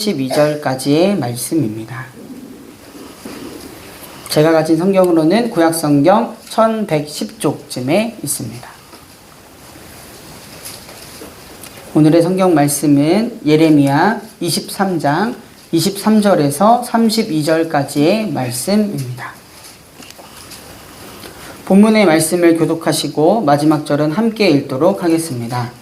12절까지의 말씀입니다. 제가 가진 성경으로는 구약성경 1110쪽쯤에 있습니다. 오늘의 성경 말씀은 예레미야 23장 23절에서 32절까지의 말씀입니다. 본문의 말씀을 교독하시고 마지막 절은 함께 읽도록 하겠습니다.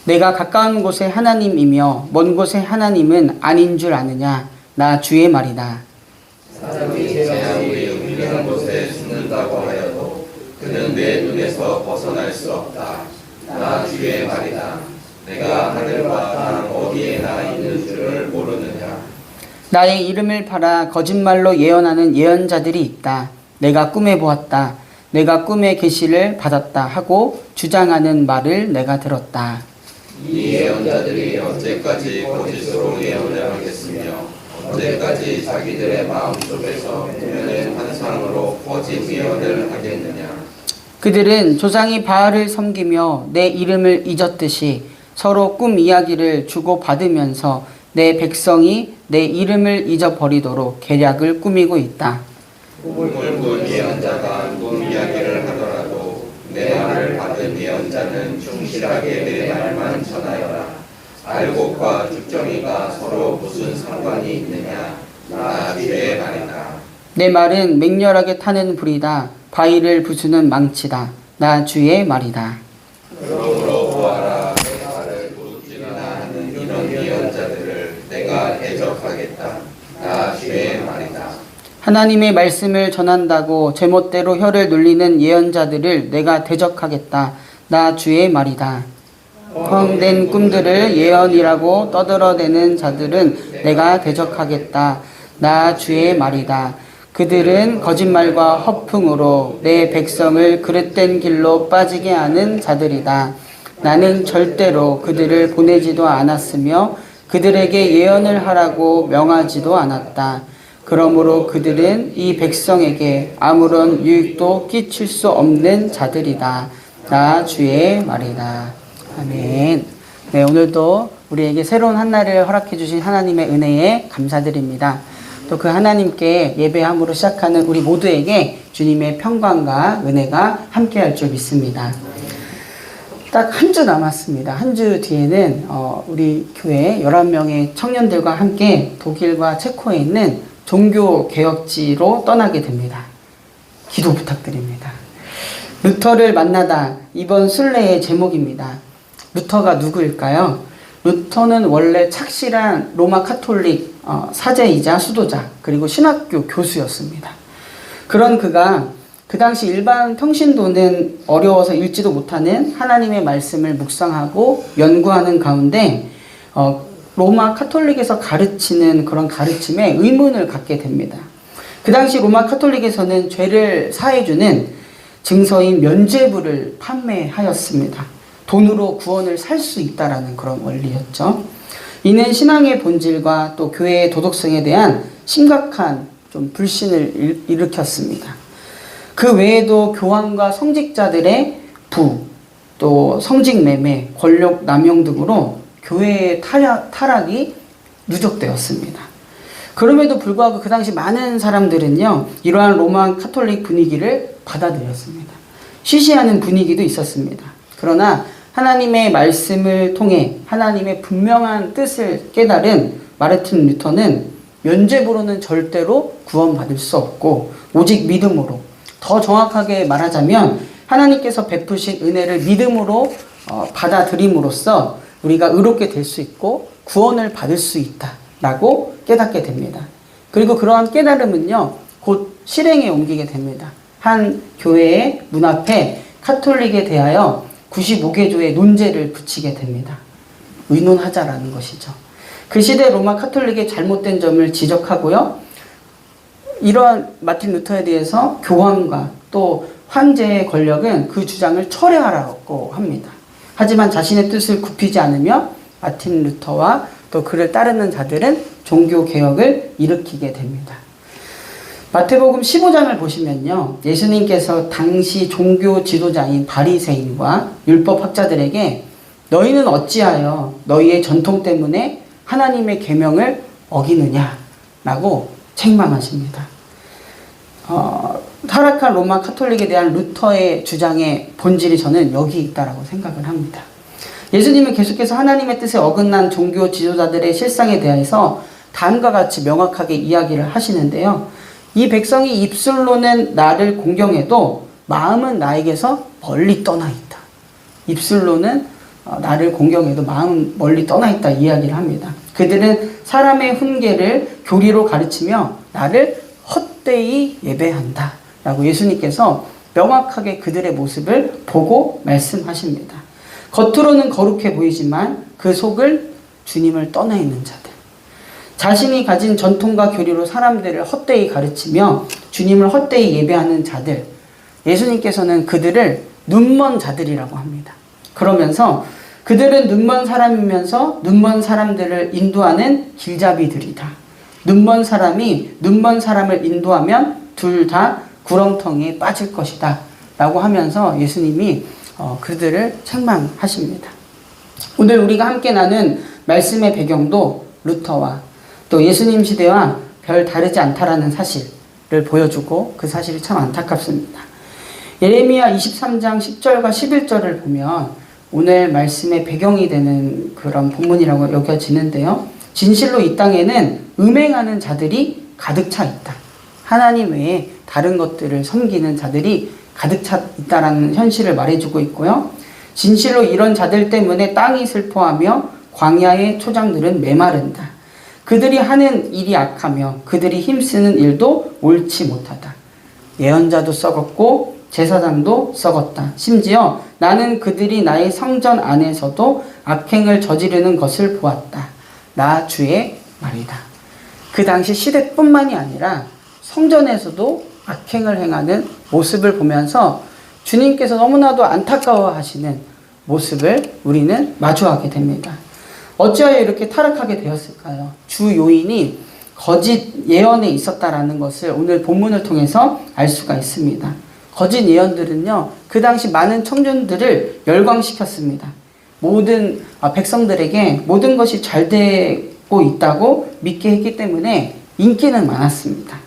내가 가까운 곳의 하나님이며 먼 곳의 하나님은 아닌 줄 아느냐? 나 주의 말이다. 사람이 제 아무리 은밀한 곳에 숨는다고 하여도 그는 내 눈에서 벗어날 수 없다. 나 주의 말이다. 내가 하늘과 땅 어디에나 있는 줄을 모르느냐? 나의 이름을 팔아 거짓말로 예언하는 예언자들이 있다. 내가 꿈에 보았다. 내가 꿈의 계시를 받았다 하고 주장하는 말을 내가 들었다. 이 예언자들이 언제까지 거짓으로 예언을 하겠으며 언제까지 자기들의 마음속에서 꾸며낸 환상으로 거짓 예언을 하겠느냐? 그들은 조상이 바알을 섬기며 내 이름을 잊었듯이 서로 꿈 이야기를 주고받으면서 내 백성이 내 이름을 잊어버리도록 계략을 꾸미고 있다. 꿈을 꾼 예언자가 꿈 이야기를 하더라도 내 말을 받은 예언자는 충실하게 내 말만 전하여라. 알곡과 죽정이가 서로 무슨 상관이 있느냐? 나 주의 말이다. 내 말은 맹렬하게 타는 불이다. 바위를 부수는 망치다. 나 주의 말이다. 그러므로 보아라. 내 말을 묻지나 하는 이런 예언자들을 내가 대적하겠다. 나 주의 말이다. 하나님의 말씀을 전한다고 제멋대로 혀를 눌리는 예언자들을 내가 대적하겠다. 나 주의 말이다. 헛된 꿈들을 예언이라고 떠들어대는 자들은 내가 대적하겠다. 나 주의 말이다. 그들은 거짓말과 허풍으로 내 백성을 그릇된 길로 빠지게 하는 자들이다. 나는 절대로 그들을 보내지도 않았으며 그들에게 예언을 하라고 명하지도 않았다. 그러므로 그들은 이 백성에게 아무런 유익도 끼칠 수 없는 자들이다. 나 주의 말이다. 아멘. 네, 오늘도 우리에게 새로운 한 날을 허락해 주신 하나님의 은혜에 감사드립니다. 또 그 하나님께 예배함으로 시작하는 우리 모두에게 주님의 평강과 은혜가 함께할 줄 믿습니다. 딱 한 주 남았습니다. 한 주 뒤에는 우리 교회 11명의 청년들과 함께 독일과 체코에 있는 종교개혁지로 떠나게 됩니다. 기도 부탁드립니다. 루터를 만나다, 이번 순례의 제목입니다. 루터가 누구일까요? 루터는 원래 착실한 로마 카톨릭 사제이자 수도자, 그리고 신학교 교수였습니다. 그런 그가 그 당시 일반 평신도는 어려워서 읽지도 못하는 하나님의 말씀을 묵상하고 연구하는 가운데 로마 카톨릭에서 가르치는 그런 가르침에 의문을 갖게 됩니다. 그 당시 로마 카톨릭에서는 죄를 사해주는 증서인 면죄부를 판매하였습니다. 돈으로 구원을 살 수 있다라는 그런 원리였죠. 이는 신앙의 본질과 또 교회의 도덕성에 대한 심각한 좀 불신을 일으켰습니다. 그 외에도 교황과 성직자들의 부, 또 성직 매매, 권력 남용 등으로 교회의 타락이 누적되었습니다. 그럼에도 불구하고 그 당시 많은 사람들은요, 이러한 로마 카톨릭 분위기를 받아들였습니다. 쉬쉬하는 분위기도 있었습니다. 그러나 하나님의 말씀을 통해 하나님의 분명한 뜻을 깨달은 마르틴 루터는 면죄부로는 절대로 구원받을 수 없고 오직 믿음으로, 더 정확하게 말하자면 하나님께서 베푸신 은혜를 믿음으로 받아들임으로써 우리가 의롭게 될 수 있고 구원을 받을 수 있다라고 깨닫게 됩니다. 그리고 그러한 깨달음은요, 곧 실행에 옮기게 됩니다. 한 교회의 문 앞에 카톨릭에 대하여 95개조의 논제를 붙이게 됩니다. 의논하자라는 것이죠. 그 시대 로마 카톨릭의 잘못된 점을 지적하고요, 이러한 마틴 루터에 대해서 교황과 또 황제의 권력은 그 주장을 철회하라고 합니다. 하지만 자신의 뜻을 굽히지 않으며 마틴 루터와 또 그를 따르는 자들은 종교개혁을 일으키게 됩니다. 마태복음 15장을 보시면요, 예수님께서 당시 종교 지도자인 바리새인과 율법학자들에게 너희는 어찌하여 너희의 전통 때문에 하나님의 계명을 어기느냐라고 책망하십니다. 타락한 로마 카톨릭에 대한 루터의 주장의 본질이 저는 여기 있다라고 생각을 합니다. 예수님은 계속해서 하나님의 뜻에 어긋난 종교 지도자들의 실상에 대해서 다음과 같이 명확하게 이야기를 하시는데요. 이 백성이 입술로는 나를 공경해도 마음은 나에게서 멀리 떠나 있다. 입술로는 나를 공경해도 마음은 멀리 떠나 있다 이야기를 합니다. 그들은 사람의 훈계를 교리로 가르치며 나를 헛되이 예배한다 라고 예수님께서 명확하게 그들의 모습을 보고 말씀하십니다. 겉으로는 거룩해 보이지만 그 속을 주님을 떠나 있는 자들, 자신이 가진 전통과 교리로 사람들을 헛되이 가르치며 주님을 헛되이 예배하는 자들, 예수님께서는 그들을 눈먼 자들이라고 합니다. 그러면서 그들은 눈먼 사람이면서 눈먼 사람들을 인도하는 길잡이들이다. 눈먼 사람이 눈먼 사람을 인도하면 둘 다 구렁텅이에 빠질 것이다 라고 하면서 예수님이 그들을 책망하십니다. 오늘 우리가 함께 나눈 말씀의 배경도 루터와 또 예수님 시대와 별 다르지 않다라는 사실을 보여주고 그 사실이 참 안타깝습니다. 예레미야 23장 10절과 11절을 보면 오늘 말씀의 배경이 되는 그런 본문이라고 여겨지는데요. 진실로 이 땅에는 음행하는 자들이 가득 차 있다. 하나님 외에 다른 것들을 섬기는 자들이 가득 차 있다라는 현실을 말해주고 있고요. 진실로 이런 자들 때문에 땅이 슬퍼하며 광야의 초장들은 메마른다. 그들이 하는 일이 악하며 그들이 힘쓰는 일도 옳지 못하다. 예언자도 썩었고 제사장도 썩었다. 심지어 나는 그들이 나의 성전 안에서도 악행을 저지르는 것을 보았다. 나 주의 말이다. 그 당시 시대뿐만이 아니라 성전에서도 악행을 행하는 모습을 보면서 주님께서 너무나도 안타까워하시는 모습을 우리는 마주하게 됩니다. 어찌하여 이렇게 타락하게 되었을까요? 주 요인이 거짓 예언에 있었다라는 것을 오늘 본문을 통해서 알 수가 있습니다. 거짓 예언들은요, 그 당시 많은 청중들을 열광시켰습니다. 모든 백성들에게 모든 것이 잘 되고 있다고 믿게 했기 때문에 인기는 많았습니다.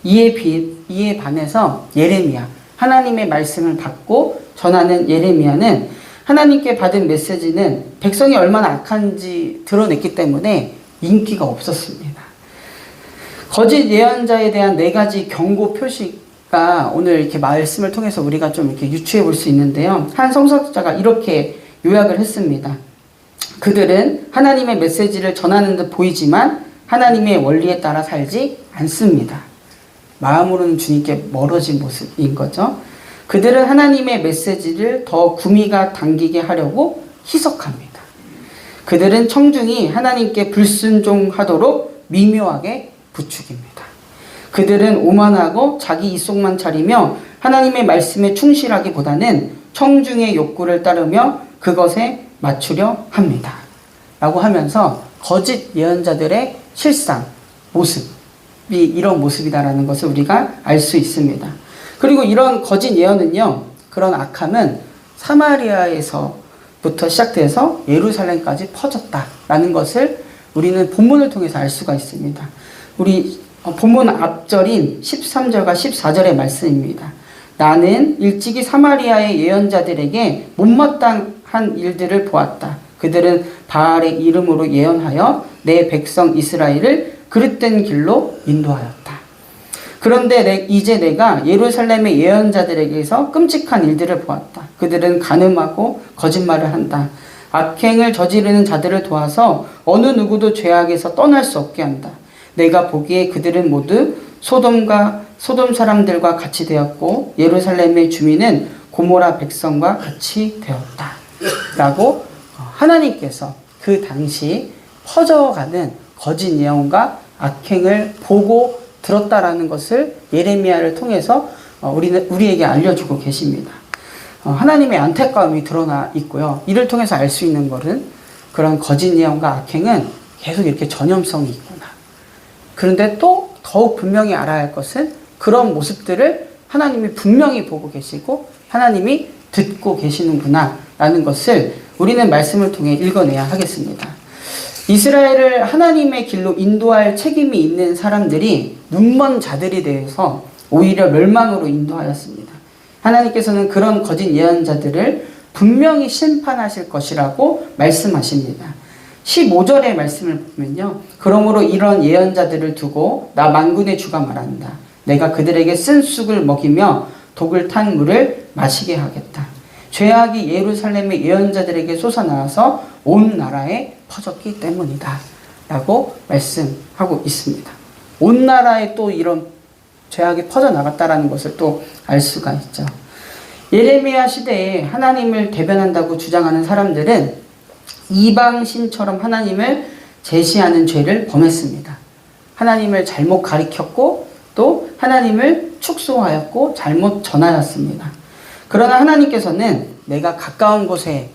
이에 반해서 예레미야, 하나님의 말씀을 받고 전하는 예레미야는 하나님께 받은 메시지는 백성이 얼마나 악한지 드러냈기 때문에 인기가 없었습니다. 거짓 예언자에 대한 4가지 경고 표시가 오늘 이렇게 말씀을 통해서 우리가 좀 이렇게 유추해 볼 수 있는데요. 한 성서학자가 이렇게 요약을 했습니다. 그들은 하나님의 메시지를 전하는 듯 보이지만 하나님의 원리에 따라 살지 않습니다. 마음으로는 주님께 멀어진 모습인 거죠. 그들은 하나님의 메시지를 더 구미가 당기게 하려고 희석합니다. 그들은 청중이 하나님께 불순종하도록 미묘하게 부추깁니다. 그들은 오만하고 자기 이속만 차리며 하나님의 말씀에 충실하기보다는 청중의 욕구를 따르며 그것에 맞추려 합니다. 라고 하면서 거짓 예언자들의 실상, 모습이 이런 모습이다라는 것을 우리가 알 수 있습니다. 그리고 이런 거짓 예언은요, 그런 악함은 사마리아에서부터 시작돼서 예루살렘까지 퍼졌다라는 것을 우리는 본문을 통해서 알 수가 있습니다. 우리 본문 앞절인 13절과 14절의 말씀입니다. 나는 일찍이 사마리아의 예언자들에게 못마땅한 일들을 보았다. 그들은 바알의 이름으로 예언하여 내 백성 이스라엘을 그릇된 길로 인도하였다. 그런데 이제 내가 예루살렘의 예언자들에게서 끔찍한 일들을 보았다. 그들은 간음하고 거짓말을 한다. 악행을 저지르는 자들을 도와서 어느 누구도 죄악에서 떠날 수 없게 한다. 내가 보기에 그들은 모두 소돔 사람들과 같이 되었고 예루살렘의 주민은 고모라 백성과 같이 되었다. 라고 하나님께서 그 당시 퍼져가는 거짓 예언과 악행을 보고 들었다라는 것을 예레미야를 통해서 우리에게 알려주고 계십니다. 하나님의 안타까움이 드러나 있고요. 이를 통해서 알 수 있는 것은 그런 거짓 예언과 악행은 계속 이렇게 전염성이 있구나. 그런데 또 더욱 분명히 알아야 할 것은 그런 모습들을 하나님이 분명히 보고 계시고 하나님이 듣고 계시는구나 라는 것을 우리는 말씀을 통해 읽어내야 하겠습니다. 이스라엘을 하나님의 길로 인도할 책임이 있는 사람들이 눈먼 자들이 되어서 오히려 멸망으로 인도하였습니다. 하나님께서는 그런 거짓 예언자들을 분명히 심판하실 것이라고 말씀하십니다. 15절의 말씀을 보면요. 그러므로 이런 예언자들을 두고 나 만군의 주가 말한다. 내가 그들에게 쓴 쑥을 먹이며 독을 탄 물을 마시게 하겠다. 죄악이 예루살렘의 예언자들에게 솟아나와서 온 나라에 퍼졌기 때문이다. 라고 말씀하고 있습니다. 온 나라에 또 이런 죄악이 퍼져나갔다라는 것을 또 알 수가 있죠. 예레미야 시대에 하나님을 대변한다고 주장하는 사람들은 이방신처럼 하나님을 제시하는 죄를 범했습니다. 하나님을 잘못 가리켰고 또 하나님을 축소하였고 잘못 전하였습니다. 그러나 하나님께서는 내가 가까운 곳에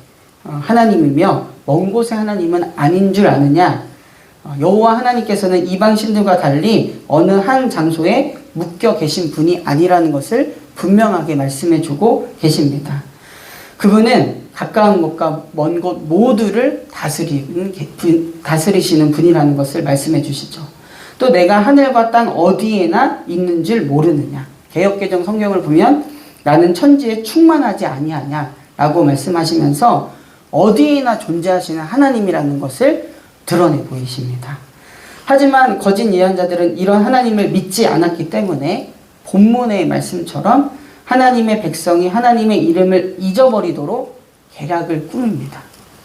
하나님이며 먼 곳에 하나님은 아닌 줄 아느냐? 여호와 하나님께서는 이방신들과 달리 어느 한 장소에 묶여 계신 분이 아니라는 것을 분명하게 말씀해 주고 계십니다. 그분은 가까운 곳과 먼 곳 모두를 다스리시는 분이라는 것을 말씀해 주시죠. 또 내가 하늘과 땅 어디에나 있는 줄 모르느냐. 개역개정 성경을 보면 나는 천지에 충만하지 아니하냐 라고 말씀하시면서 어디에나 존재하시는 하나님이라는 것을 드러내 보이십니다. 하지만 거짓 예언자들은 이런 하나님을 믿지 않았기 때문에 본문의 말씀처럼 하나님의 백성이 하나님의 이름을 잊어버리도록 계략을 꾸밉니다.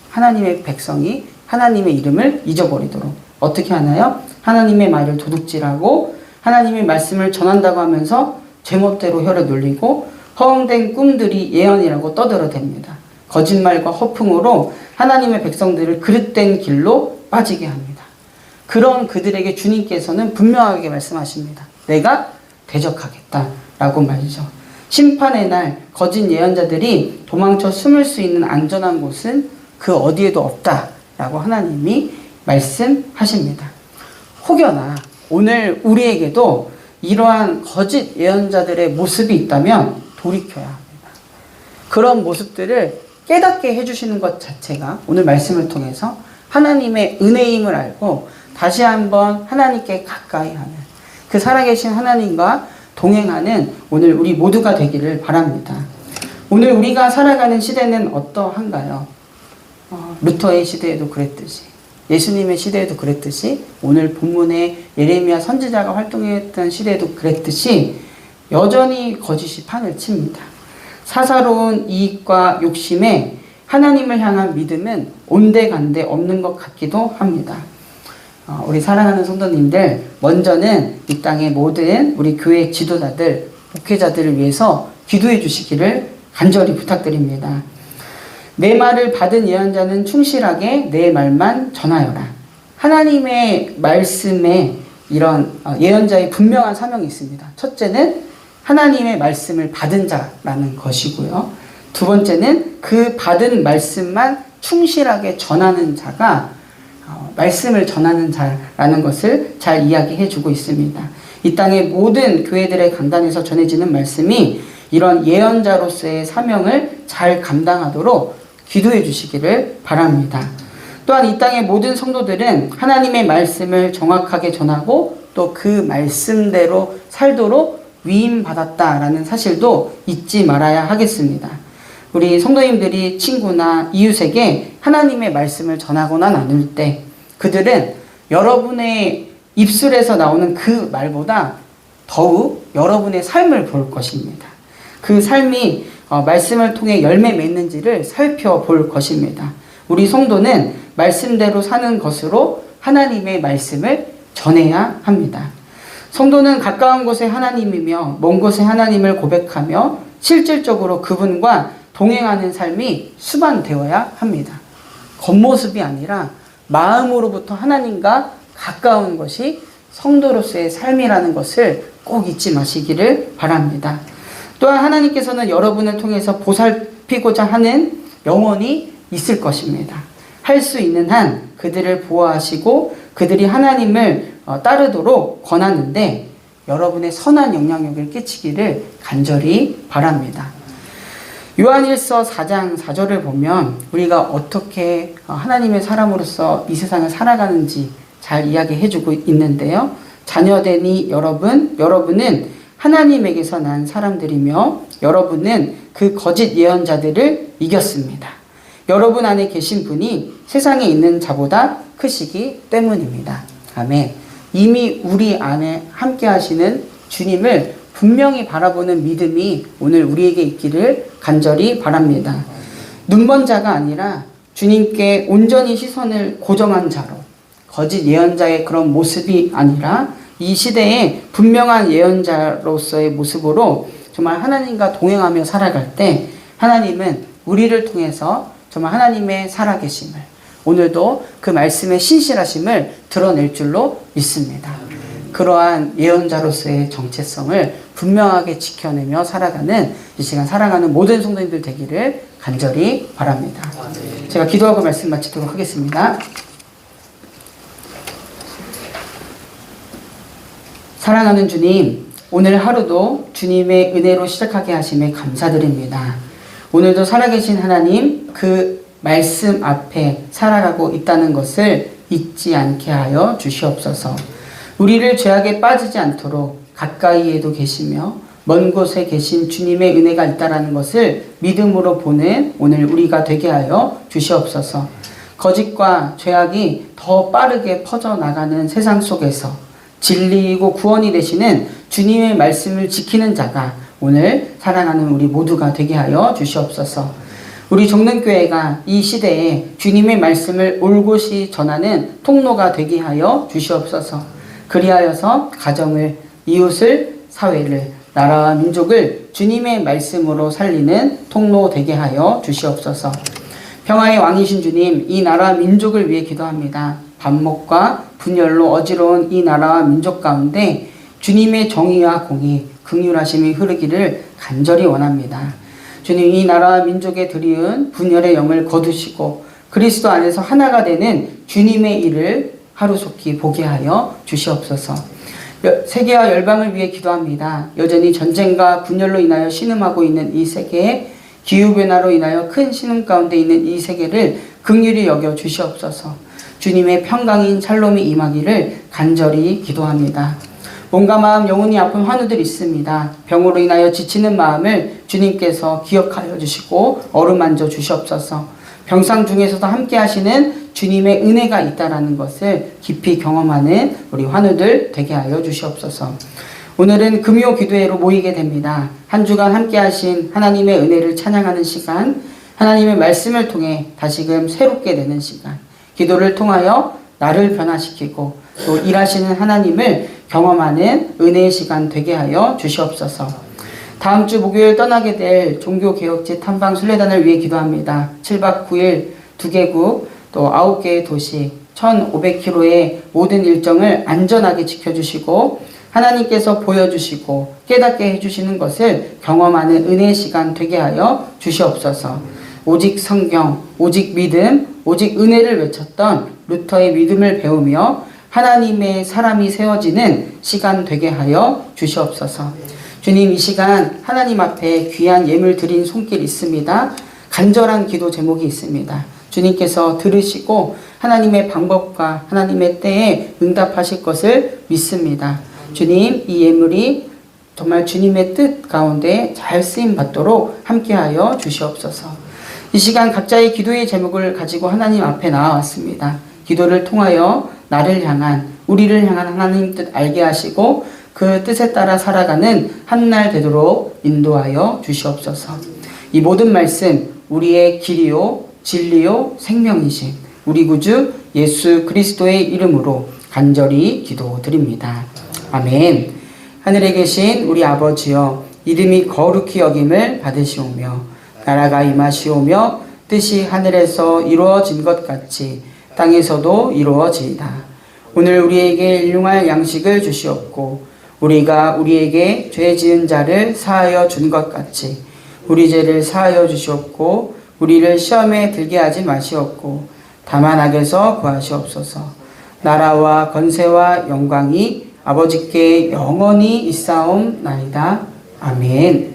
하나님의 백성이 하나님의 이름을 잊어버리도록 어떻게 하나요? 하나님의 말을 도둑질하고 하나님의 말씀을 전한다고 하면서 제멋대로 혀를 놀리고 허황된 꿈들이 예언이라고 떠들어댑니다. 거짓말과 허풍으로 하나님의 백성들을 그릇된 길로 빠지게 합니다. 그런 그들에게 주님께서는 분명하게 말씀하십니다. 내가 대적하겠다라고 말이죠. 심판의 날 거짓 예언자들이 도망쳐 숨을 수 있는 안전한 곳은 그 어디에도 없다라고 하나님이 말씀하십니다. 혹여나 오늘 우리에게도 이러한 거짓 예언자들의 모습이 있다면 돌이켜야 합니다. 그런 모습들을 깨닫게 해주시는 것 자체가 오늘 말씀을 통해서 하나님의 은혜임을 알고 다시 한번 하나님께 가까이 하는 그 살아계신 하나님과 동행하는 오늘 우리 모두가 되기를 바랍니다. 오늘 우리가 살아가는 시대는 어떠한가요? 루터의 시대에도 그랬듯이 예수님의 시대에도 그랬듯이 오늘 본문에 예레미야 선지자가 활동했던 시대에도 그랬듯이 여전히 거짓이 판을 칩니다. 사사로운 이익과 욕심에 하나님을 향한 믿음은 온데간데 없는 것 같기도 합니다. 우리 사랑하는 성도님들, 먼저는 이 땅의 모든 우리 교회 지도자들, 목회자들을 위해서 기도해 주시기를 간절히 부탁드립니다. 내 말을 받은 예언자는 충실하게 내 말만 전하여라. 하나님의 말씀에 이런 예언자의 분명한 사명이 있습니다. 첫째는 하나님의 말씀을 받은 자라는 것이고요. 두 번째는 그 받은 말씀만 충실하게 전하는 자가 말씀을 전하는 자라는 것을 잘 이야기해 주고 있습니다. 이 땅의 모든 교회들의 강단에서 전해지는 말씀이 이런 예언자로서의 사명을 잘 감당하도록 기도해 주시기를 바랍니다. 또한 이 땅의 모든 성도들은 하나님의 말씀을 정확하게 전하고 또 그 말씀대로 살도록 위임받았다라는 사실도 잊지 말아야 하겠습니다. 우리 성도님들이 친구나 이웃에게 하나님의 말씀을 전하거나 나눌 때 그들은 여러분의 입술에서 나오는 그 말보다 더욱 여러분의 삶을 볼 것입니다. 그 삶이 말씀을 통해 열매 맺는지를 살펴볼 것입니다. 우리 성도는 말씀대로 사는 것으로 하나님의 말씀을 전해야 합니다. 성도는 가까운 곳에 하나님이며 먼 곳에 하나님을 고백하며 실질적으로 그분과 동행하는 삶이 수반되어야 합니다. 겉모습이 아니라 마음으로부터 하나님과 가까운 것이 성도로서의 삶이라는 것을 꼭 잊지 마시기를 바랍니다. 또한 하나님께서는 여러분을 통해서 보살피고자 하는 영혼이 있을 것입니다. 할 수 있는 한 그들을 보호하시고 그들이 하나님을 따르도록 권하는데 여러분의 선한 영향력을 끼치기를 간절히 바랍니다. 요한일서 4장 4절을 보면 우리가 어떻게 하나님의 사람으로서 이 세상을 살아가는지 잘 이야기해주고 있는데요. 자녀되니 여러분은 하나님에게서 난 사람들이며 여러분은 그 거짓 예언자들을 이겼습니다. 여러분 안에 계신 분이 세상에 있는 자보다 크시기 때문입니다. 아멘. 이미 우리 안에 함께 하시는 주님을 분명히 바라보는 믿음이 오늘 우리에게 있기를 간절히 바랍니다. 눈먼 자가 아니라 주님께 온전히 시선을 고정한 자로, 거짓 예언자의 그런 모습이 아니라 이 시대에 분명한 예언자로서의 모습으로 정말 하나님과 동행하며 살아갈 때 하나님은 우리를 통해서 정말 하나님의 살아계심을, 오늘도 그 말씀의 신실하심을 드러낼 줄로 믿습니다. 그러한 예언자로서의 정체성을 분명하게 지켜내며 살아가는 이 시간 살아가는 모든 성도님들 되기를 간절히 바랍니다. 제가 기도하고 말씀 마치도록 하겠습니다. 사랑하는 주님, 오늘 하루도 주님의 은혜로 시작하게 하심에 감사드립니다. 오늘도 살아계신 하나님, 그 말씀 앞에 살아가고 있다는 것을 잊지 않게 하여 주시옵소서. 우리를 죄악에 빠지지 않도록 가까이에도 계시며 먼 곳에 계신 주님의 은혜가 있다는 것을 믿음으로 보는 오늘 우리가 되게 하여 주시옵소서. 거짓과 죄악이 더 빠르게 퍼져나가는 세상 속에서 진리이고 구원이 되시는 주님의 말씀을 지키는 자가 오늘 사랑하는 우리 모두가 되게 하여 주시옵소서. 우리 종능교회가 이 시대에 주님의 말씀을 올곧이 전하는 통로가 되게 하여 주시옵소서. 그리하여서 가정을, 이웃을, 사회를, 나라와 민족을 주님의 말씀으로 살리는 통로 되게 하여 주시옵소서. 평화의 왕이신 주님, 이 나라와 민족을 위해 기도합니다. 반목과 분열로 어지러운 이 나라와 민족 가운데 주님의 정의와 공의, 긍휼하심이 흐르기를 간절히 원합니다. 주님, 이 나라와 민족에 드리운 분열의 영을 거두시고 그리스도 안에서 하나가 되는 주님의 일을 하루속히 보게 하여 주시옵소서. 세계와 열방을 위해 기도합니다. 여전히 전쟁과 분열로 인하여 신음하고 있는 이 세계에 기후변화로 인하여 큰 신음 가운데 있는 이 세계를 긍휼히 여겨 주시옵소서. 주님의 평강인 샬롬이 임하기를 간절히 기도합니다. 몸과 마음 영혼이 아픈 환우들 있습니다. 병으로 인하여 지치는 마음을 주님께서 기억하여 주시고 어루만져 주시옵소서. 병상 중에서도 함께 하시는 주님의 은혜가 있다라는 것을 깊이 경험하는 우리 환우들 되게 하여 주시옵소서. 오늘은 금요 기도회로 모이게 됩니다. 한 주간 함께 하신 하나님의 은혜를 찬양하는 시간, 하나님의 말씀을 통해 다시금 새롭게 되는 시간, 기도를 통하여 나를 변화시키고 또 일하시는 하나님을 경험하는 은혜의 시간 되게 하여 주시옵소서. 다음 주 목요일 떠나게 될 종교개혁지 탐방 순례단을 위해 기도합니다. 7박 9일 2개국 또 9개의 도시 1500km의 모든 일정을 안전하게 지켜주시고 하나님께서 보여주시고 깨닫게 해주시는 것을 경험하는 은혜의 시간 되게 하여 주시옵소서. 오직 성경, 오직 믿음, 오직 은혜를 외쳤던 루터의 믿음을 배우며 하나님의 사람이 세워지는 시간 되게 하여 주시옵소서. 주님, 이 시간 하나님 앞에 귀한 예물 드린 손길 있습니다. 간절한 기도 제목이 있습니다. 주님께서 들으시고 하나님의 방법과 하나님의 때에 응답하실 것을 믿습니다. 주님, 이 예물이 정말 주님의 뜻 가운데 잘 쓰임 받도록 함께하여 주시옵소서. 이 시간 각자의 기도의 제목을 가지고 하나님 앞에 나와왔습니다. 기도를 통하여 나를 향한, 우리를 향한 하나님 뜻 알게 하시고 그 뜻에 따라 살아가는 한날 되도록 인도하여 주시옵소서. 이 모든 말씀 우리의 길이요 진리요 생명이신 우리 구주 예수 그리스도의 이름으로 간절히 기도드립니다. 아멘. 하늘에 계신 우리 아버지여, 이름이 거룩히 여김을 받으시오며 나라가 임하시오며 뜻이 하늘에서 이루어진 것 같이 땅에서도 이루어지이다. 오늘 우리에게 일용할 양식을 주시옵고 우리가 우리에게 죄 지은 자를 사하여 준 것 같이 우리 죄를 사하여 주시옵고 우리를 시험에 들게 하지 마시옵고 다만 악에서 구하시옵소서. 나라와 권세와 영광이 아버지께 영원히 있사옵나이다. 아멘.